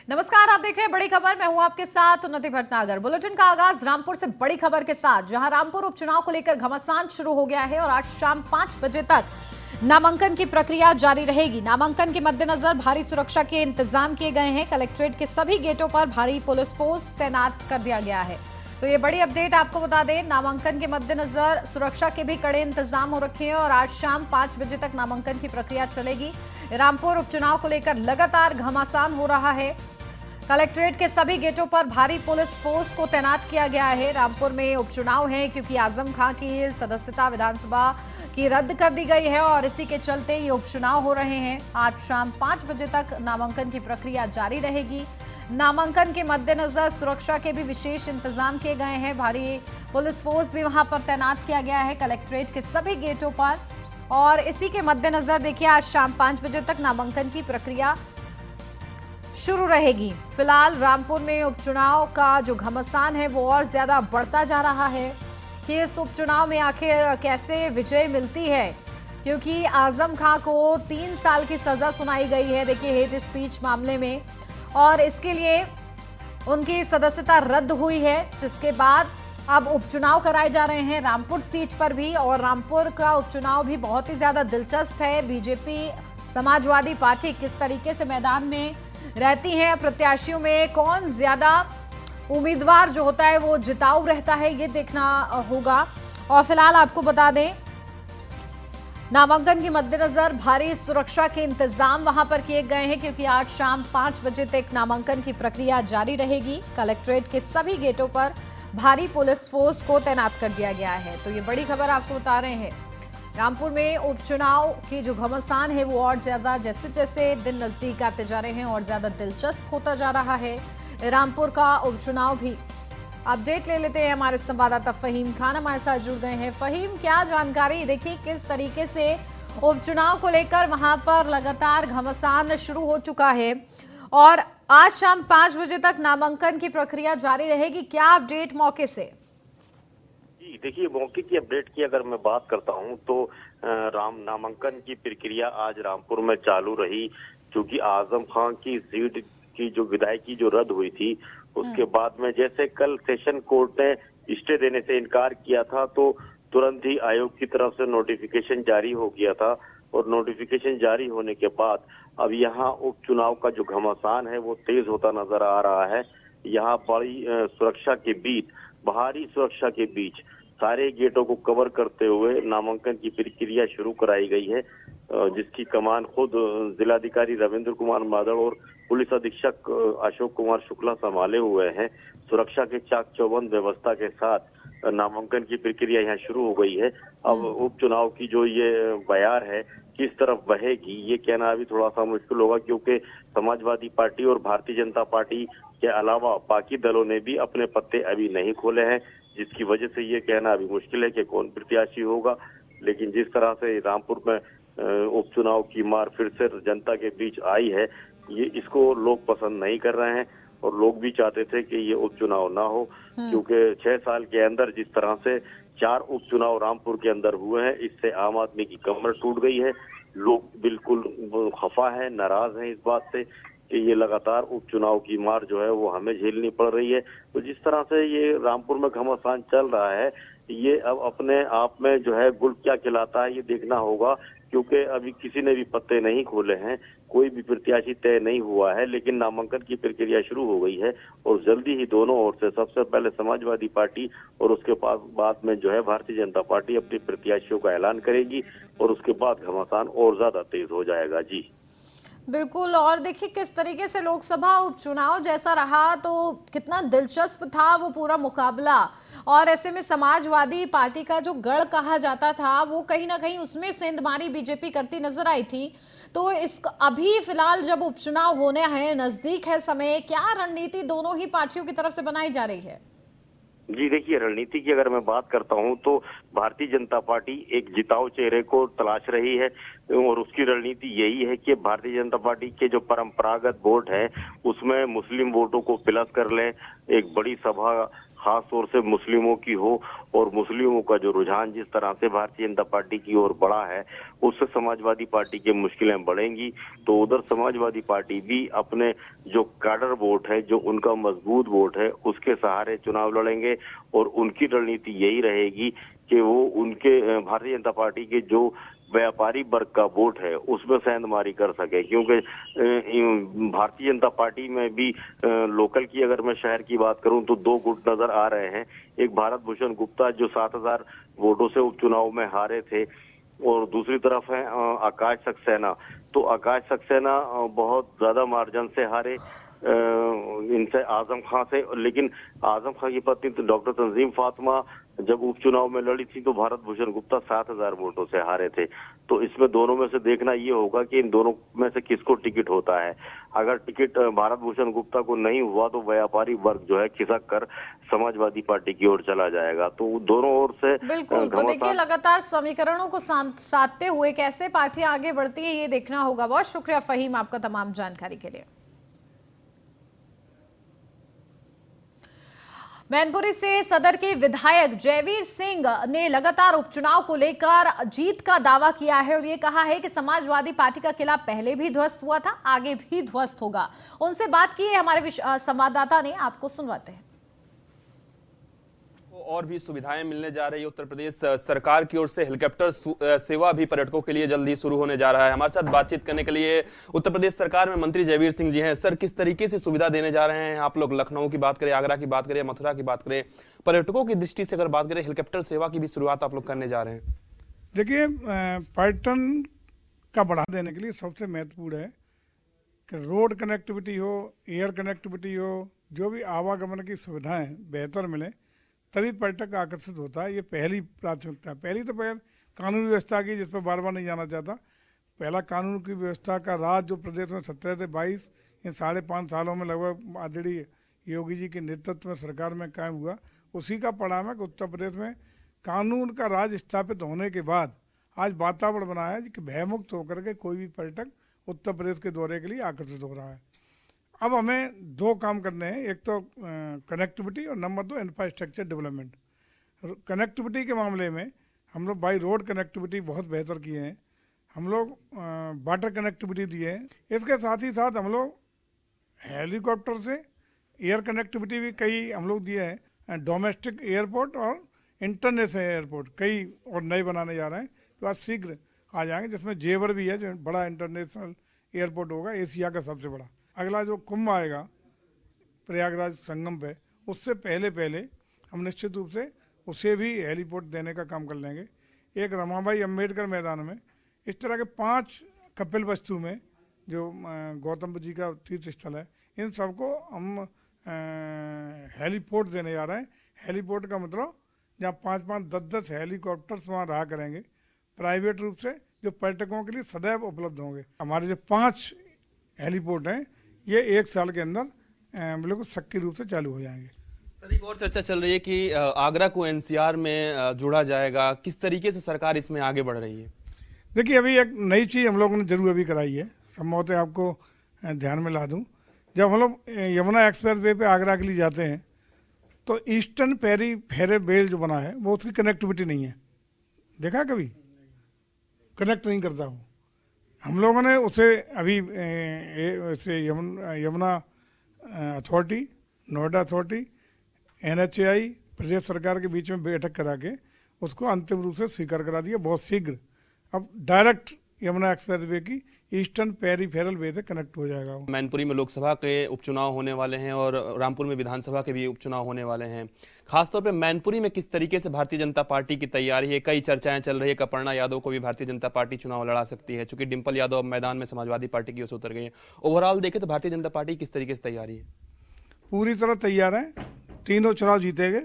नमस्कार, आप देख रहे हैं बड़ी खबर। मैं हूं आपके साथ उन्नति भटनागर। बुलेटिन का आगाज रामपुर से बड़ी खबर के साथ, जहां रामपुर उपचुनाव को लेकर घमासान शुरू हो गया है और आज शाम 5 बजे तक नामांकन की प्रक्रिया जारी रहेगी। नामांकन के मद्देनजर भारी सुरक्षा के इंतजाम किए गए हैं। कलेक्ट्रेट के सभी गेटों पर भारी पुलिस फोर्स तैनात कर दिया गया है। तो ये बड़ी अपडेट आपको बता दें, नामांकन के मद्देनजर सुरक्षा के भी कड़े इंतजाम हो रखे हैं और आज शाम 5 बजे तक नामांकन की प्रक्रिया चलेगी। रामपुर उपचुनाव को लेकर लगातार घमासान हो रहा है। कलेक्ट्रेट के सभी गेटों पर भारी पुलिस फोर्स को तैनात किया गया है। रामपुर में उपचुनाव है क्योंकि आजम खां की सदस्यता विधानसभा की रद्द कर दी गई है और इसी के चलते ये उपचुनाव हो रहे हैं। आज शाम 5 बजे तक नामांकन की प्रक्रिया जारी रहेगी। नामांकन के मद्देनजर सुरक्षा के भी विशेष इंतजाम किए गए हैं। भारी पुलिस फोर्स भी वहां पर तैनात किया गया है कलेक्ट्रेट के सभी गेटों पर। और इसी के मद्देनजर देखिए, आज शाम 5 बजे तक नामांकन की प्रक्रिया शुरू रहेगी। फिलहाल रामपुर में उपचुनाव का जो घमासान है वो और ज्यादा बढ़ता जा रहा है कि इस उपचुनाव में आखिर कैसे विजय मिलती है, क्योंकि आजम खां को 3 साल की सजा सुनाई गई है, देखिए, हेट स्पीच मामले में, और इसके लिए उनकी सदस्यता रद्द हुई है, जिसके बाद अब उपचुनाव कराए जा रहे हैं रामपुर सीट पर भी। और रामपुर का उपचुनाव भी बहुत ही ज्यादा दिलचस्प है। बीजेपी समाजवादी पार्टी किस तरीके से मैदान में रहती है, प्रत्याशियों में कौन ज्यादा उम्मीदवार जो होता है वो जिताऊ रहता है, ये देखना होगा। और फिलहाल आपको बता दें, नामांकन के मद्देनजर भारी सुरक्षा के इंतजाम वहां पर किए गए हैं, क्योंकि आज शाम 5 बजे तक नामांकन की प्रक्रिया जारी रहेगी। कलेक्ट्रेट के सभी गेटों पर भारी पुलिस फोर्स को तैनात कर दिया गया है। तो ये बड़ी खबर आपको बता रहे हैं। रामपुर में उपचुनाव की जो घमासान है वो और ज्यादा जैसे जैसे दिन नजदीक आते जा रहे हैं और ज्यादा दिलचस्प होता जा रहा है रामपुर का उपचुनाव भी। अपडेट ले लेते हैं, हमारे संवाददाता फहीम खान हमारे साथ जुड़ गए हैं। फहीम, क्या जानकारी, देखिए किस तरीके से उपचुनाव को लेकर वहां पर लगातार घमासान शुरू हो चुका है और आज शाम 5 बजे तक नामांकन की प्रक्रिया जारी रहेगी, क्या अपडेट मौके से? जी देखिए, मौके की अपडेट की अगर मैं बात करता हूं तो नामांकन की प्रक्रिया आज रामपुर में चालू रही, क्योंकि आजम खां की सीट की जो विधायकी जो रद्द हुई थी उसके बाद में जैसे कल सेशन कोर्ट ने स्टे देने से इनकार किया था, तो तुरंत ही आयोग की तरफ से नोटिफिकेशन जारी हो गया था। और नोटिफिकेशन जारी होने के बाद अब यहाँ उपचुनाव का जो घमासान है वो तेज होता नजर आ रहा है। यहाँ बड़ी सुरक्षा के बीच, भारी सुरक्षा के बीच सारे गेटों को कवर करते हुए नामांकन की प्रक्रिया शुरू कराई गई है, जिसकी कमान खुद जिलाधिकारी रविंद्र कुमार मादड़ और पुलिस अधीक्षक अशोक कुमार शुक्ला संभाले हुए हैं। सुरक्षा के चाक चौबंद व्यवस्था के साथ नामांकन की प्रक्रिया यहाँ शुरू हो गई है। अब उपचुनाव की जो ये बयार है किस तरफ बहेगी ये कहना अभी थोड़ा सा मुश्किल होगा, क्योंकि समाजवादी पार्टी और भारतीय जनता पार्टी के अलावा बाकी दलों ने भी अपने पत्ते अभी नहीं खोले हैं, जिसकी वजह से ये कहना अभी मुश्किल है कि कौन प्रत्याशी होगा। लेकिन जिस तरह से रामपुर में उपचुनाव की मार फिर से जनता के बीच आई है, ये इसको लोग पसंद नहीं कर रहे हैं और लोग भी चाहते थे कि ये उपचुनाव ना हो, क्योंकि 6 साल के अंदर जिस तरह से 4 उपचुनाव रामपुर के अंदर हुए हैं, इससे आम आदमी की कमर टूट गई है। लोग बिल्कुल खफा है, नाराज हैं इस बात से कि ये लगातार उपचुनाव की मार जो है वो हमें झेलनी पड़ रही है। तो जिस तरह से ये रामपुर में घमासान चल रहा है, ये अब अपने आप में जो है गुड़ क्या खिलाता है ये देखना होगा, क्योंकि अभी किसी ने भी पत्ते नहीं खोले हैं, कोई भी प्रत्याशी तय नहीं हुआ है, लेकिन नामांकन की प्रक्रिया शुरू हो गई है और जल्दी ही दोनों ओर से सबसे पहले समाजवादी पार्टी और उसके बाद में जो है भारतीय जनता पार्टी अपने प्रत्याशियों का ऐलान करेगी और उसके बाद घमासान और ज्यादा तेज हो जाएगा। जी बिल्कुल। और देखिए किस तरीके से लोकसभा उपचुनाव जैसा रहा, तो कितना दिलचस्प था वो पूरा मुकाबला। और ऐसे में समाजवादी पार्टी का जो गढ़ कहा जाता था वो कहीं ना कहीं उसमें सेंधमारी बीजेपी करती नजर आई थी। तो इस अभी फिलहाल जब उपचुनाव होने हैं, नजदीक है समय, क्या रणनीति दोनों ही पार्टियों की तरफ से बनाई जा रही है? जी देखिए, रणनीति की अगर मैं बात करता हूं तो भारतीय जनता पार्टी एक जिताऊ चेहरे को तलाश रही है और उसकी रणनीति यही है कि भारतीय जनता पार्टी के जो परंपरागत वोट है उसमें मुस्लिम वोटों को प्लस कर लें, एक बड़ी सभा खास तौर से मुस्लिमों की हो, और मुस्लिमों का जो रुझान जिस तरह से भारतीय जनता पार्टी की ओर बढ़ा है, उससे समाजवादी पार्टी की मुश्किलें बढ़ेंगी। तो उधर समाजवादी पार्टी भी अपने जो कैडर वोट है, जो उनका मजबूत वोट है, उसके सहारे चुनाव लड़ेंगे, और उनकी रणनीति यही रहेगी कि वो उनके भारतीय जनता पार्टी के जो व्यापारी वर्ग का वोट है उसमें सेंधमारी कर सके। क्योंकि भारतीय जनता पार्टी में भी लोकल की अगर मैं शहर की बात करूं तो दो गुट नजर आ रहे हैं। एक भारत भूषण गुप्ता जो 7,000 वोटों से उपचुनाव में हारे थे, और दूसरी तरफ है आकाश सक्सेना। तो आकाश सक्सेना बहुत ज्यादा मार्जिन से हारे इनसे आजम खां से, लेकिन आजम खां की पत्नी तो डॉक्टर तंजीम फातिमा जब उपचुनाव में लड़ी थी तो भारत भूषण गुप्ता 7,000 वोटों से हारे थे। तो इसमें दोनों में से देखना ये होगा कि इन दोनों में से किसको टिकट होता है। अगर टिकट भारत भूषण गुप्ता को नहीं हुआ तो व्यापारी वर्ग जो है खिसक कर समाजवादी पार्टी की ओर चला जाएगा। तो दोनों ओर से बिल्कुल। तो देखिए, लगातार समीकरणों को साधते हुए कैसे पार्टियां आगे बढ़ती है ये देखना होगा। बहुत शुक्रिया फहीम आपका तमाम जानकारी के लिए। मैनपुरी से सदर के विधायक जयवीर सिंह ने लगातार उपचुनाव को लेकर जीत का दावा किया है और ये कहा है कि समाजवादी पार्टी का किला पहले भी ध्वस्त हुआ था, आगे भी ध्वस्त होगा। उनसे बात की है हमारे संवाददाता ने, आपको सुनवाते हैं। और भी सुविधाएं मिलने जा रही है। उत्तर प्रदेश सरकार की ओर से हेलीकॉप्टर सेवा भी पर्यटकों के लिए जल्दी शुरू होने जा रहा है। हमारे साथ बातचीत करने के लिए उत्तर प्रदेश सरकार में मंत्री जयवीर सिंह जी हैं। सर, किस तरीके से सुविधा देने जा रहे हैं आप लोग? लखनऊ की बात करें, आगरा की बात करें, मथुरा की बात करें, पर्यटकों की दृष्टि से अगर बात करें, हेलीकॉप्टर सेवा की भी शुरुआत आप लोग करने जा रहे हैं। देखिए, पर्यटन का बढ़ा देने के लिए सबसे महत्वपूर्ण है कि रोड कनेक्टिविटी हो, एयर कनेक्टिविटी हो, जो भी आवागमन की सुविधाएं बेहतर मिले, तभी पर्यटक आकर्षित होता है। ये पहली प्राथमिकता है। पहली तो पहल कानून व्यवस्था की, जिस पर बार बार नहीं जाना चाहता। पहला कानून की व्यवस्था का राज जो प्रदेश में 17 से 22 इन 5.5 सालों में लगभग आदरणीय योगी जी के नेतृत्व में सरकार में कायम हुआ, उसी का परिणाम है कि उत्तर प्रदेश में कानून का राज स्थापित होने के बाद आज वातावरण बना है कि भयमुक्त होकर के कोई भी पर्यटक उत्तर प्रदेश के दौरे के लिए आकर्षित हो रहा है। अब हमें दो काम करने हैं, एक तो कनेक्टिविटी और नंबर 2 इंफ्रास्ट्रक्चर डेवलपमेंट। कनेक्टिविटी के मामले में हम लोग बाई रोड कनेक्टिविटी बहुत बेहतर किए हैं, हम लोग वाटर कनेक्टिविटी दिए हैं। इसके साथ ही साथ हम लोग हेलीकॉप्टर से एयर कनेक्टिविटी भी कई हम लोग दिए हैं। डोमेस्टिक एयरपोर्ट और इंटरनेशनल एयरपोर्ट कई और नए बनाने जा रहे हैं जो आज शीघ्र आ जाएंगे, जिसमें जेवर भी है जो बड़ा इंटरनेशनल एयरपोर्ट होगा, एशिया का सबसे बड़ा। अगला जो कुंभ आएगा प्रयागराज संगम पे, उससे पहले हम निश्चित रूप से उसे भी हेलीपोर्ट देने का काम कर लेंगे। एक रमाबाई अंबेडकर मैदान में इस तरह के 5 कपिल वस्तु में जो गौतम बुद्ध जी का तीर्थ स्थल है, इन सबको हम हेलीपोर्ट देने जा रहे हैं। हेलीपोर्ट का मतलब जहाँ 5-5, 10-10 हेलीकॉप्टर्स वहाँ रहा करेंगे प्राइवेट रूप से, जो पर्यटकों के लिए सदैव उपलब्ध होंगे। हमारे जो 5 हेलीपोर्ट हैं ये 1 साल के अंदर बिल्कुल सक्रिय रूप से चालू हो जाएंगे। सर, एक और चर्चा चल रही है कि आगरा को एनसीआर में जोड़ा जाएगा। किस तरीके से सरकार इसमें आगे बढ़ रही है? देखिए, अभी एक नई चीज़ हम लोगों ने जरूर अभी कराई है, संभवतः आपको ध्यान में ला दूं। जब हम लोग यमुना एक्सप्रेस वे पे आगरा के लिए जाते हैं तो ईस्टर्न पेरीफेरल बेल्ट जो बना है वो उसकी कनेक्टिविटी नहीं है। देखा कभी? कनेक्ट नहीं करता वो। हम लोगों ने उसे अभी Yamuna authority, Noida authority, NHAI, प्रदेश सरकार के बीच में बैठक करा के उसको अंतिम रूप से स्वीकार करा दिया। बहुत शीघ्र अब डायरेक्ट यमुना एक्सप्रेस वे की ईस्टर्न पेरीफेरल वे से कनेक्ट हो जाएगा। मैनपुरी में लोकसभा के उपचुनाव होने वाले हैं और रामपुर में विधानसभा के भी उपचुनाव होने वाले हैं। खासतौर पे मैनपुरी में किस तरीके से भारतीय जनता पार्टी की तैयारी है? कई चर्चाएं चल रही है कि अपर्णा यादव को भी भारतीय जनता पार्टी चुनाव लड़ा सकती है, चूंकि डिंपल यादव अब मैदान में समाजवादी पार्टी की ओर से उतर गई है। ओवरऑल देखें तो भारतीय जनता पार्टी किस तरीके से तैयारी है? पूरी तरह तैयार है। तीनों चुनाव जीते गए,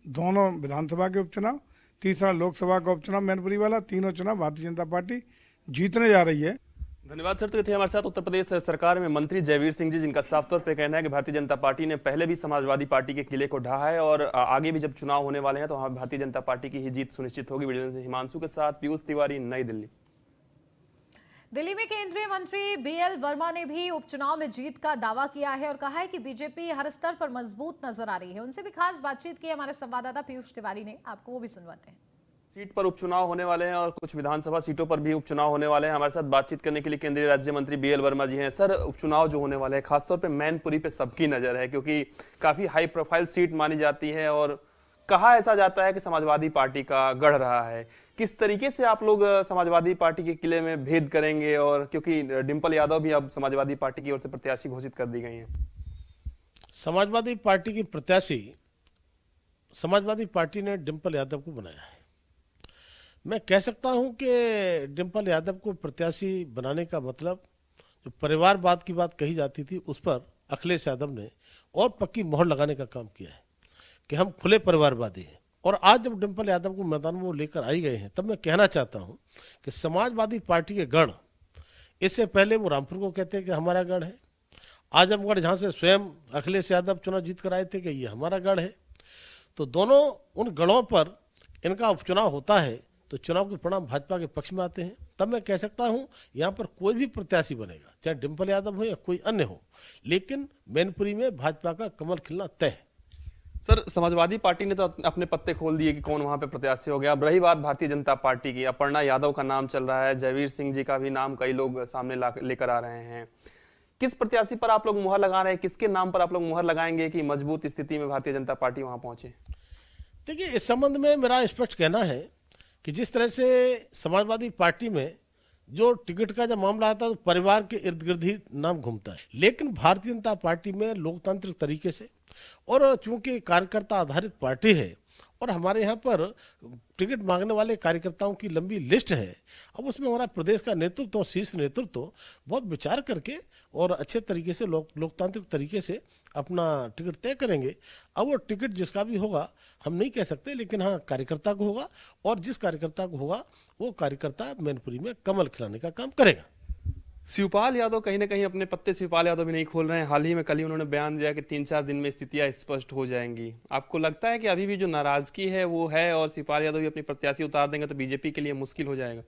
दोनों विधानसभा के उपचुनाव, तीसरा लोकसभा का उपचुनाव मैनपुरी वाला, तीनों चुनाव भारतीय जनता पार्टी जीतने जा रही है। धन्यवाद सर। तो थे हमारे साथ उत्तर प्रदेश सरकार में मंत्री जयवीर सिंह जी, जिनका साफ तौर पे कहना है कि भारतीय जनता पार्टी ने पहले भी समाजवादी पार्टी के किले को ढहा है और आगे भी जब चुनाव होने वाले हैं तो वहां भारतीय जनता पार्टी की ही जीत सुनिश्चित होगी। वीडियो से हिमांशु के साथ पीयूष तिवारी, नई दिल्ली। दिल्ली में केंद्रीय मंत्री बीएल वर्मा ने भी उपचुनाव में जीत का दावा किया है और कहा है कि बीजेपी हर स्तर पर मजबूत नजर आ रही है। उनसे भी खास बातचीत की हमारे संवाददाता पीयूष तिवारी ने, आपको वो भी सुनवाते हैं। सीट पर उपचुनाव होने वाले हैं और कुछ विधानसभा सीटों पर भी उपचुनाव होने वाले हैं। हमारे साथ बातचीत करने के लिए केंद्रीय राज्य मंत्री बीएल वर्मा जी हैं। सर, उपचुनाव जो होने वाले हैं खासतौर पे मैनपुरी पे सबकी नजर है, क्योंकि काफी हाई प्रोफाइल सीट मानी जाती है और कहा ऐसा जाता है कि समाजवादी पार्टी का गढ़ रहा है। किस तरीके से आप लोग समाजवादी पार्टी के किले में भेद करेंगे, और क्योंकि डिंपल यादव भी अब समाजवादी पार्टी की ओर से प्रत्याशी घोषित कर दी गई हैं। समाजवादी पार्टी की प्रत्याशी समाजवादी पार्टी ने डिंपल यादव को बनाया है। मैं कह सकता हूं कि डिंपल यादव को प्रत्याशी बनाने का मतलब जो परिवारवाद की बात कही जाती थी उस पर अखिलेश यादव ने और पक्की मोहर लगाने का काम किया है कि हम खुले परिवारवादी हैं। और आज जब डिंपल यादव को मैदान में वो लेकर आई गए हैं, तब मैं कहना चाहता हूं कि समाजवादी पार्टी के गढ़, इससे पहले वो रामपुर को कहते हैं कि हमारा गढ़ है, आजमगढ़ जहां से स्वयं अखिलेश यादव चुनाव जीत कर आए थे कि ये हमारा गढ़ है, तो दोनों उन गढ़ों पर इनका उपचुनाव होता है तो चुनाव के परिणाम भाजपा के पक्ष में आते हैं। तब मैं कह सकता हूं यहाँ पर कोई भी प्रत्याशी बनेगा, चाहे डिंपल यादव हो या कोई अन्य हो, लेकिन मैनपुरी में भाजपा का कमल खिलना तय है। सर, समाजवादी पार्टी ने तो अपने पत्ते खोल दिए कि कौन वहां पे प्रत्याशी हो गया। अब रही बात भारतीय जनता पार्टी की, अपर्णा यादव का नाम चल रहा है, जयवीर सिंह जी का भी नाम कई लोग सामने लेकर आ रहे हैं। किस प्रत्याशी पर आप लोग मुहर लगा रहे हैं, किसके नाम पर आप लोग मुहर लगाएंगे कि मजबूत स्थिति में भारतीय जनता पार्टी वहां पहुंचे? देखिए, इस संबंध में मेरा स्पष्ट कहना है कि जिस तरह से समाजवादी पार्टी में जो टिकट का जब मामला आता है तो परिवार के इर्द गिर्द ही नाम घूमता है, लेकिन भारतीय जनता पार्टी में लोकतांत्रिक तरीके से, और चूंकि कार्यकर्ता आधारित पार्टी है और हमारे यहाँ पर टिकट मांगने वाले कार्यकर्ताओं की लंबी लिस्ट है, अब उसमें हमारा प्रदेश का नेतृत्व और शीर्ष नेतृत्व बहुत विचार करके और अच्छे तरीके से लोकतांत्रिक तरीके से अपना टिकट तय करेंगे। अब वो टिकट जिसका भी होगा हम नहीं कह सकते, लेकिन हाँ कार्यकर्ता को होगा, और जिस कार्यकर्ता को होगा वो कार्यकर्ता मैनपुरी में कमल खिलाने का काम करेगा। शिवपाल यादव कहीं ना कहीं अपने पत्ते शिवपाल यादव भी नहीं खोल रहे हैं। हाल ही में कल ही उन्होंने बयान दिया कि 3-4 दिन में स्थितियां स्पष्ट हो जाएंगी। आपको लगता है कि अभी भी जो नाराजगी है वो है और शिवपाल यादव भी अपनी प्रत्याशी उतार देंगे तो बीजेपी के लिए मुश्किल हो जाएगा?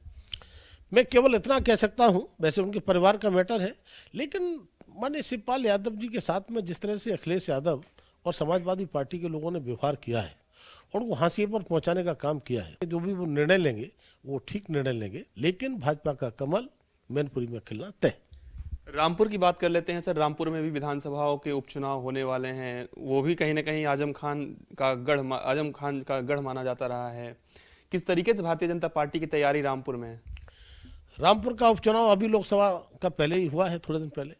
मैं केवल इतना कह सकता हूं, वैसे उनके परिवार का मैटर है, लेकिन माने शिवपाल यादव जी के साथ में जिस तरह से अखिलेश यादव और समाजवादी पार्टी के लोगों ने व्यवहार किया है और उनको हाशिए पर पहुंचाने का काम किया है, जो भी वो निर्णय लेंगे वो ठीक निर्णय लेंगे, लेकिन भाजपा का कमल मैनपुरी में खिलना तय। रामपुर की बात कर लेते हैं सर। रामपुर में भी विधानसभाओं के उपचुनाव होने वाले हैं, वो भी कहीं ना कहीं आजम खान का गढ़ माना जाता रहा है। किस तरीके से भारतीय जनता पार्टी की तैयारी रामपुर में है? रामपुर का उपचुनाव अभी लोकसभा का पहले ही हुआ है, थोड़े दिन पहले,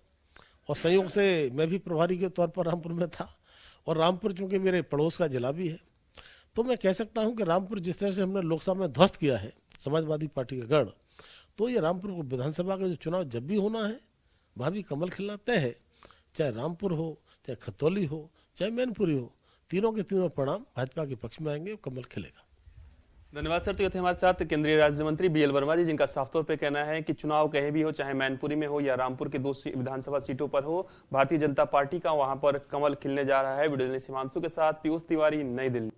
और संयोग से मैं भी प्रभारी के तौर पर रामपुर में था, और रामपुर चूंकि मेरे पड़ोस का जिला भी है, तो मैं कह सकता हूं कि रामपुर जिस तरह से हमने लोकसभा में ध्वस्त किया है समाजवादी पार्टी का गढ़, तो ये रामपुर को विधानसभा का जो चुनाव जब भी होना है वहाँ भी कमल खिलना तय है। चाहे रामपुर हो, चाहे खतौली हो, चाहे मैनपुरी हो, तीनों के तीनों परिणाम भाजपा के पक्ष में आएंगे, कमल खिलेगा। धन्यवाद सर। तो ये थे हमारे साथ केंद्रीय राज्य मंत्री बीएल वर्मा जी, जिनका साफ तौर पे कहना है कि चुनाव कहीं भी हो, चाहे मैनपुरी में हो या रामपुर के 2 विधानसभा सीटों पर हो, भारतीय जनता पार्टी का वहां पर कमल खिलने जा रहा है। वीडियो जर्नलिस्ट हिमांशु के साथ पीयूष तिवारी, नई दिल्ली।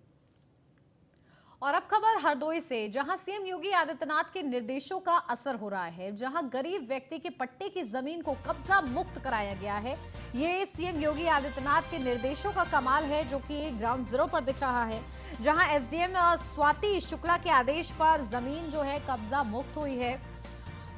और अब खबर हरदोई से, जहां सीएम योगी आदित्यनाथ के निर्देशों का असर हो रहा है, जहां गरीब व्यक्ति के पट्टे की जमीन को कब्जा मुक्त कराया गया है। ये सीएम योगी आदित्यनाथ के निर्देशों का कमाल है, जो कि ग्राउंड जीरो पर दिख रहा है, जहां एसडीएम स्वाति शुक्ला के आदेश पर जमीन जो है कब्जा मुक्त हुई है।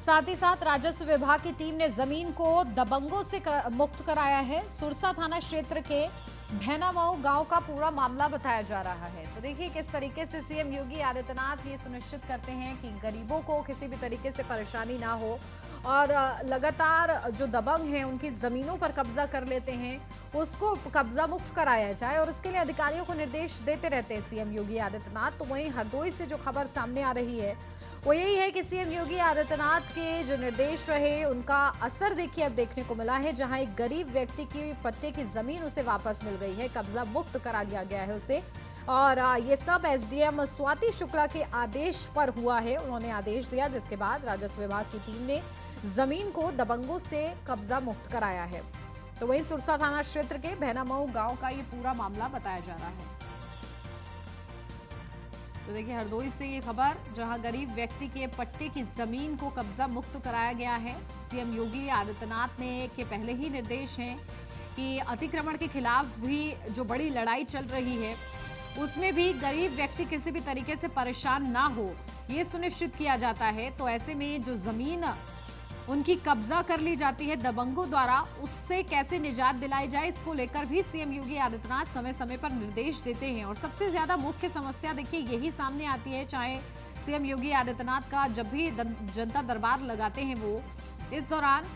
साथ ही साथ राजस्व विभाग की टीम ने जमीन को दबंगों से मुक्त कराया है। सुरसा थाना क्षेत्र के भैनामऊ गांव का पूरा मामला बताया जा रहा है। तो देखिए किस तरीके से सीएम योगी आदित्यनाथ ये सुनिश्चित करते हैं कि गरीबों को किसी भी तरीके से परेशानी ना हो, और लगातार जो दबंग हैं उनकी जमीनों पर कब्जा कर लेते हैं उसको कब्जा मुक्त कराया जाए, और इसके लिए अधिकारियों को निर्देश देते रहते हैं सीएम योगी आदित्यनाथ। तो वहीं हरदोई से जो खबर सामने आ रही है वो यही है कि सीएम योगी आदित्यनाथ के जो निर्देश रहे उनका असर देखिए अब देखने को मिला है, जहां एक गरीब व्यक्ति की पट्टे की जमीन उसे वापस मिल गई है, कब्जा मुक्त करा दिया गया है उसे। और ये सब एसडीएम स्वाति शुक्ला के आदेश पर हुआ है। उन्होंने आदेश दिया, जिसके बाद राजस्व विभाग की टीम ने जमीन को दबंगों से कब्जा मुक्त कराया है। तो वहीं सुरसा थाना क्षेत्र के भैनामऊ गांव का ये पूरा मामला बताया जा रहा है। तो देखिए हरदोई से ये खबर, जहां गरीब व्यक्ति के पट्टे की जमीन को कब्जा मुक्त कराया गया है। सीएम योगी आदित्यनाथ ने के पहले ही निर्देश हैं कि अतिक्रमण के खिलाफ भी जो बड़ी लड़ाई चल रही है उसमें भी गरीब व्यक्ति किसी भी तरीके से परेशान ना हो, ये सुनिश्चित किया जाता है। तो ऐसे में जो जमीन उनकी कब्जा कर ली जाती है दबंगों द्वारा, उससे कैसे निजात दिलाई जाए, इसको लेकर भी सीएम योगी आदित्यनाथ समय समय पर निर्देश देते हैं। और सबसे ज्यादा मुख्य समस्या देखिए यही सामने आती है, चाहे सीएम योगी आदित्यनाथ का जब भी जनता दरबार लगाते हैं वो, इस दौरान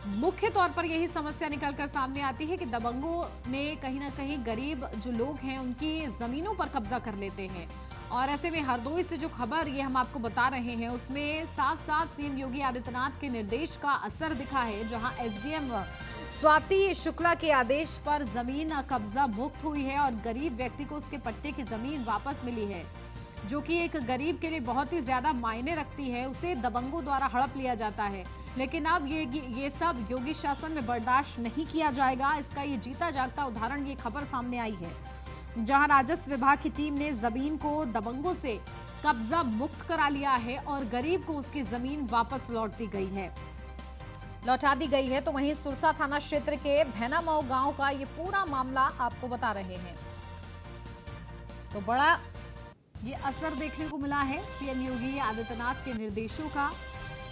मुख्य तौर पर यही समस्या निकलकर सामने आती है कि दबंगों ने कहीं ना कहीं गरीब जो लोग हैं उनकी जमीनों पर कब्जा कर लेते हैं। और ऐसे में हरदोई से जो खबर ये हम आपको बता रहे हैं उसमें साफ साफ सीएम योगी आदित्यनाथ के निर्देश का असर दिखा है, जहां एसडीएम स्वाति शुक्ला के आदेश पर जमीन कब्जा मुक्त हुई है और गरीब व्यक्ति को उसके पट्टे की जमीन वापस मिली है, जो कि एक गरीब के लिए बहुत ही ज्यादा मायने रखती है। उसे दबंगों द्वारा हड़प लिया जाता है, लेकिन अब ये सब योगी शासन में बर्दाश्त नहीं किया जाएगा। इसका ये जीता जागता उदाहरण ये खबर सामने आई है, जहां राजस्व विभाग की टीम ने जमीन को दबंगों से कब्जा मुक्त करा लिया है और गरीब को उसकी जमीन वापस लौटा दी गई है। तो वहीं सुरसा थाना क्षेत्र के भैनामऊ गांव का ये पूरा मामला आपको बता रहे हैं। तो बड़ा ये असर देखने को मिला है सीएम योगी आदित्यनाथ के निर्देशों का,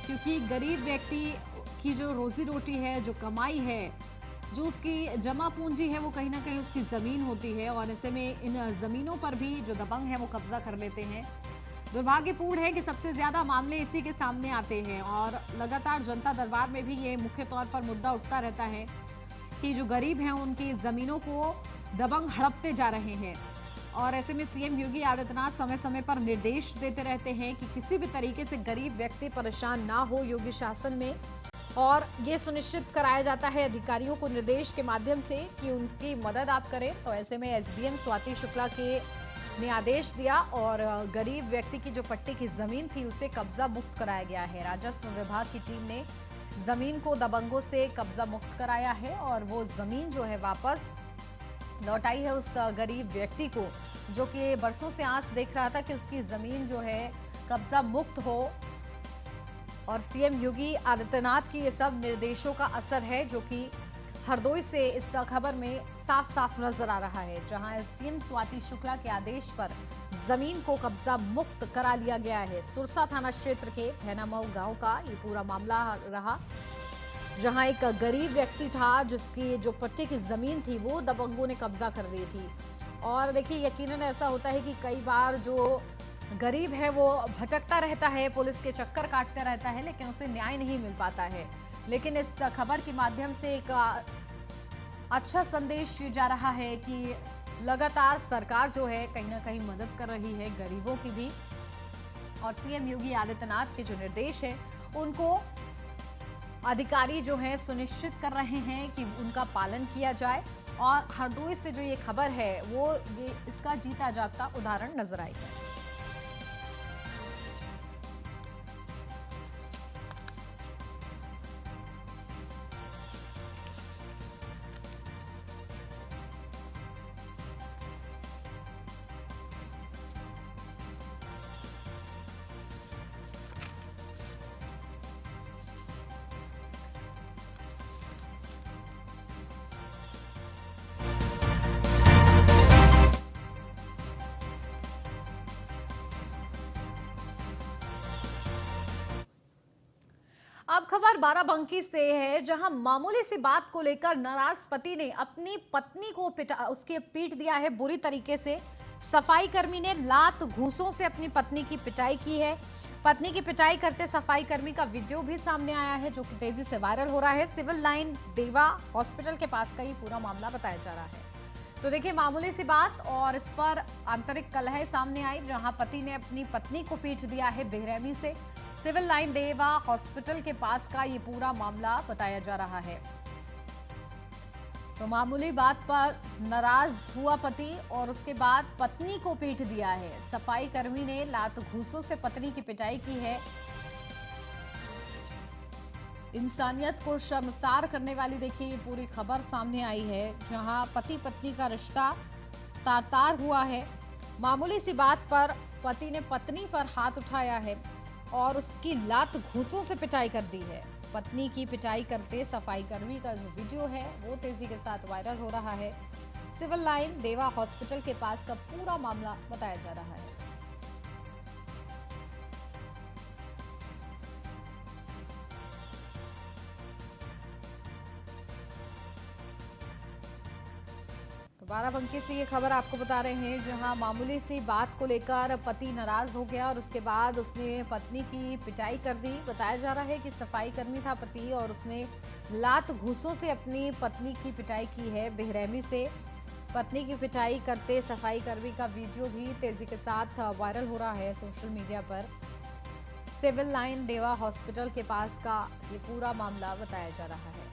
क्योंकि गरीब व्यक्ति की जो रोजी रोटी है, जो कमाई है, जो उसकी जमा पूंजी है, वो कहीं ना कहीं उसकी जमीन होती है। और ऐसे में इन जमीनों पर भी जो दबंग है वो कब्जा कर लेते हैं। दुर्भाग्यपूर्ण है कि सबसे ज्यादा मामले इसी के सामने आते हैं और लगातार जनता दरबार में भी ये मुख्य तौर पर मुद्दा उठता रहता है कि जो गरीब हैं उनकी जमीनों को दबंग हड़पते जा रहे हैं। और ऐसे में सीएम योगी आदित्यनाथ समय समय पर निर्देश देते रहते हैं कि किसी भी तरीके से गरीब व्यक्ति परेशान ना हो योगी शासन में, और ये सुनिश्चित कराया जाता है अधिकारियों को निर्देश के माध्यम से कि उनकी मदद आप करें। तो ऐसे में एसडीएम स्वाति शुक्ला ने आदेश दिया और गरीब व्यक्ति की जो पट्टे की जमीन थी उसे कब्जा मुक्त कराया गया है। राजस्व विभाग की टीम ने जमीन को दबंगों से कब्जा मुक्त कराया है और वो जमीन जो है वापस लौटाई है उस गरीब व्यक्ति को, जो कि बरसों से आस देख रहा था कि उसकी जमीन जो है कब्जा मुक्त हो। और सीएम योगी आदित्यनाथ की ये सब निर्देशों का असर है, जो कि हरदोई से इस खबर में साफ साफ नजर आ रहा है, जहां एसडीएम स्वाति शुक्ला के आदेश पर जमीन को कब्जा मुक्त करा लिया गया है। सुरसा थाना क्षेत्र के भैनामऊ गांव का ये पूरा मामला रहा, जहां एक गरीब व्यक्ति था जिसकी जो पट्टे की जमीन थी वो दबंगों ने कब्जा कर ली थी। और देखिए यकीनन ऐसा होता है कि कई बार जो गरीब है वो भटकता रहता है, पुलिस के चक्कर काटता रहता है, लेकिन उसे न्याय नहीं मिल पाता है। लेकिन इस खबर के माध्यम से एक अच्छा संदेश जा रहा है कि लगातार सरकार जो है कहीं ना कहीं मदद कर रही है गरीबों की भी। और सीएम योगी आदित्यनाथ के जो निर्देश है उनको अधिकारी जो है सुनिश्चित कर रहे हैं कि उनका पालन किया जाए। और हरदोई से जो ये खबर है वो ये इसका जीता जागता उदाहरण नजर आई है। अब खबर बाराबंकी से है, जहां मामूली सी बात को लेकर नाराज पति ने अपनी पत्नी को उसके पीट दिया है बुरी तरीके से। सफाई कर्मी ने लात घूंसों से अपनी पत्नी की पिटाई की है। पत्नी की पिटाई करते सफाई कर्मी का वीडियो भी सामने आया है, जो कि तेजी से वायरल हो रहा है। सिविल लाइन देवा हॉस्पिटल के पास का ये पूरा मामला बताया जा रहा है। तो देखिए मामूली सी बात और इस पर आंतरिक कलह सामने आई, जहां पति ने अपनी पत्नी को पीट दिया है बेरहमी से। सिविल लाइन देवा हॉस्पिटल के पास का ये पूरा मामला बताया जा रहा है। तो मामूली बात पर नाराज हुआ पति और उसके बाद पत्नी को पीट दिया है। सफाई कर्मी ने लात घूंसों से पत्नी की पिटाई की है। इंसानियत को शर्मसार करने वाली देखिए ये पूरी खबर सामने आई है, जहां पति पत्नी का रिश्ता तार-तार हुआ है। मामूली सी बात पर पति ने पत्नी पर हाथ उठाया है और उसकी लात घूंसों से पिटाई कर दी है। पत्नी की पिटाई करते सफाई कर्मी का जो वीडियो है वो तेजी के साथ वायरल हो रहा है। सिविल लाइन देवा हॉस्पिटल के पास का पूरा मामला बताया जा रहा है। बाराबंकी से ये खबर आपको बता रहे हैं, जहां मामूली सी बात को लेकर पति नाराज हो गया और उसके बाद उसने पत्नी की पिटाई कर दी। बताया जा रहा है कि सफाई कर्मी था पति और उसने लात घूंसों से अपनी पत्नी की पिटाई की है बेरहमी से। पत्नी की पिटाई करते सफाई कर्मी का वीडियो भी तेजी के साथ वायरल हो रहा है सोशल मीडिया पर। सिविल लाइन देवा हॉस्पिटल के पास का ये पूरा मामला बताया जा रहा है।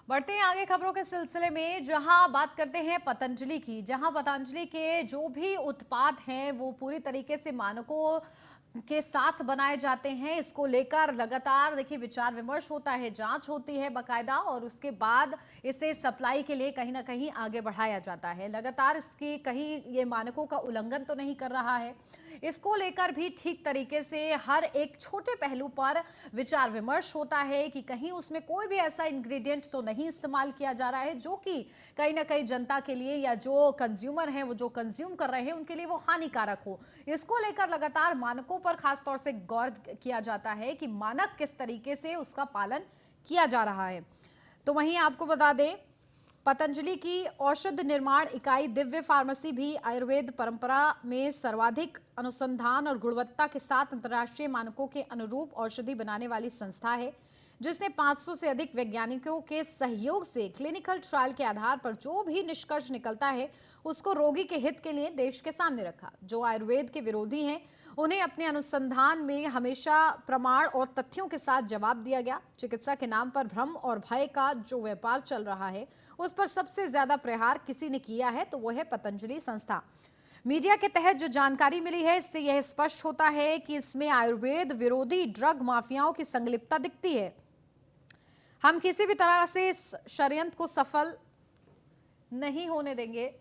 बढ़ते हैं आगे खबरों के सिलसिले में, जहां बात करते हैं पतंजलि की। जहां पतंजलि के जो भी उत्पाद हैं वो पूरी तरीके से मानकों के साथ बनाए जाते हैं। इसको लेकर लगातार देखिए विचार विमर्श होता है, जांच होती है बाकायदा और उसके बाद इसे सप्लाई के लिए कहीं ना कहीं आगे बढ़ाया जाता है। लगातार इसकी कहीं ये मानकों का उल्लंघन तो नहीं कर रहा है, इसको लेकर भी ठीक तरीके से हर एक छोटे पहलू पर विचार विमर्श होता है कि कहीं उसमें कोई भी ऐसा इंग्रेडिएंट तो नहीं इस्तेमाल किया जा रहा है जो कि कहीं ना कहीं जनता के लिए या जो कंज्यूमर हैं वो जो कंज्यूम कर रहे हैं उनके लिए वो हानिकारक हो। इसको लेकर लगातार मानकों पर खासतौर से गौर किया जाता है कि मानक किस तरीके से उसका पालन किया जा रहा है। तो वहीं आपको बता दें, पतंजलि की औषध निर्माण इकाई दिव्य फार्मेसी भी आयुर्वेद परंपरा में सर्वाधिक अनुसंधान और गुणवत्ता के साथ अंतर्राष्ट्रीय मानकों के अनुरूप औषधि बनाने वाली संस्था है, जिसने 500 से अधिक वैज्ञानिकों के सहयोग से क्लिनिकल ट्रायल के आधार पर जो भी निष्कर्ष निकलता है उसको रोगी के हित के लिए देश के सामने रखा। जो आयुर्वेद के विरोधी हैं उन्हें अपने अनुसंधान में हमेशा प्रमाण और तथ्यों के साथ जवाब दिया गया। चिकित्सा के नाम पर भ्रम और भय का जो व्यापार चल रहा है उस पर सबसे ज्यादा प्रहार किसी ने किया है तो वो है पतंजलि संस्था। मीडिया के तहत जो जानकारी मिली है इससे यह स्पष्ट होता है कि इसमें आयुर्वेद विरोधी ड्रग माफियाओं की संलिप्तता दिखती है। हम किसी भी तरह से इस षड्यंत्र को सफल नहीं होने देंगे।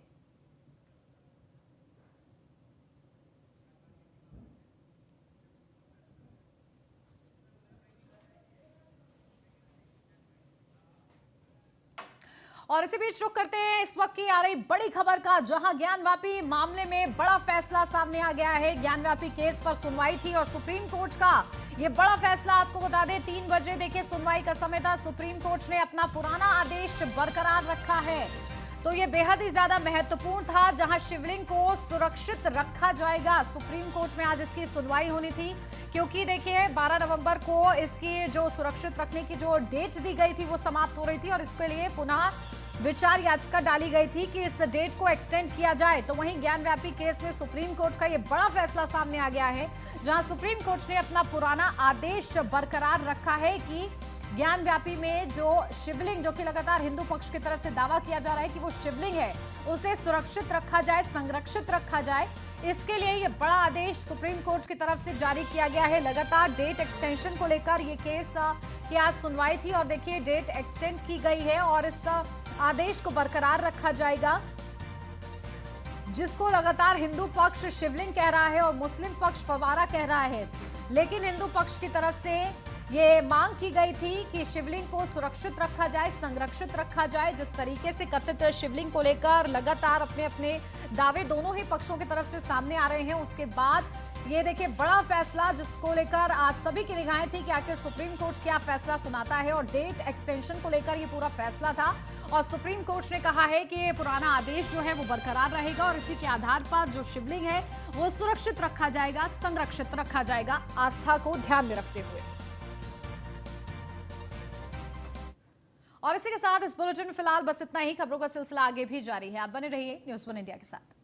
और इसी बीच रुक करते हैं इस वक्त की आ रही बड़ी खबर का, जहां ज्ञानवापी मामले में बड़ा फैसला सामने आ गया है। ज्ञानवापी केस पर सुनवाई थी और सुप्रीम कोर्ट का ये बड़ा फैसला आपको बता दें 3 बजे देखिए सुनवाई का समय था। सुप्रीम कोर्ट ने अपना पुराना आदेश बरकरार रखा है, तो ये बेहद ही ज्यादा महत्वपूर्ण था, जहां शिवलिंग को सुरक्षित रखा जाएगा। सुप्रीम कोर्ट में आज इसकी सुनवाई होनी थी क्योंकि देखिए 12 नवंबर को इसकी जो सुरक्षित रखने की जो डेट दी गई थी वो समाप्त हो रही थी और इसके लिए पुनः विचार याचिका डाली गई थी कि इस डेट को एक्सटेंड किया जाए। तो वहीं ज्ञानव्यापी केस में सुप्रीम कोर्ट का ये बड़ा फैसला सामने आ गया है, जहां सुप्रीम कोर्ट ने अपना पुराना आदेश बरकरार रखा है कि ज्ञानव्यापी में जो शिवलिंग, जो कि लगातार हिंदू पक्ष की तरफ से दावा किया जा रहा है कि वो शिवलिंग है, उसे सुरक्षित रखा जाए, संरक्षित रखा जाए। इसके लिए ये बड़ा आदेश सुप्रीम कोर्ट की तरफ से जारी किया गया है। लगातार डेट एक्सटेंशन को लेकर ये केस की आज सुनवाई थी और देखिए डेट एक्सटेंड की गई है और इस आदेश को बरकरार रखा जाएगा, जिसको लगातार हिंदू पक्ष शिवलिंग कह रहा है और मुस्लिम पक्ष फवारा कह रहा है। लेकिन हिंदू पक्ष की तरफ से ये मांग की गई थी कि शिवलिंग को सुरक्षित रखा जाए, संरक्षित रखा जाए। जिस तरीके से कथित शिवलिंग को लेकर लगातार अपने अपने दावे दोनों ही पक्षों की तरफ से सामने आ रहे हैं, उसके बाद ये देखिए बड़ा फैसला जिसको लेकर आज सभी की निगाहें थी कि आखिर सुप्रीम कोर्ट क्या फैसला सुनाता है। और डेट एक्सटेंशन को लेकर ये पूरा फैसला था और सुप्रीम कोर्ट ने कहा है कि ये पुराना आदेश जो है वो बरकरार रहेगा और इसी के आधार पर जो शिवलिंग है वो सुरक्षित रखा जाएगा, संरक्षित रखा जाएगा, आस्था को ध्यान में रखते हुए। और इसी के साथ इस बुलेटिन में फिलहाल बस इतना ही। खबरों का सिलसिला आगे भी जारी है। आप बने रहिए न्यूज़ 1 इंडिया के साथ।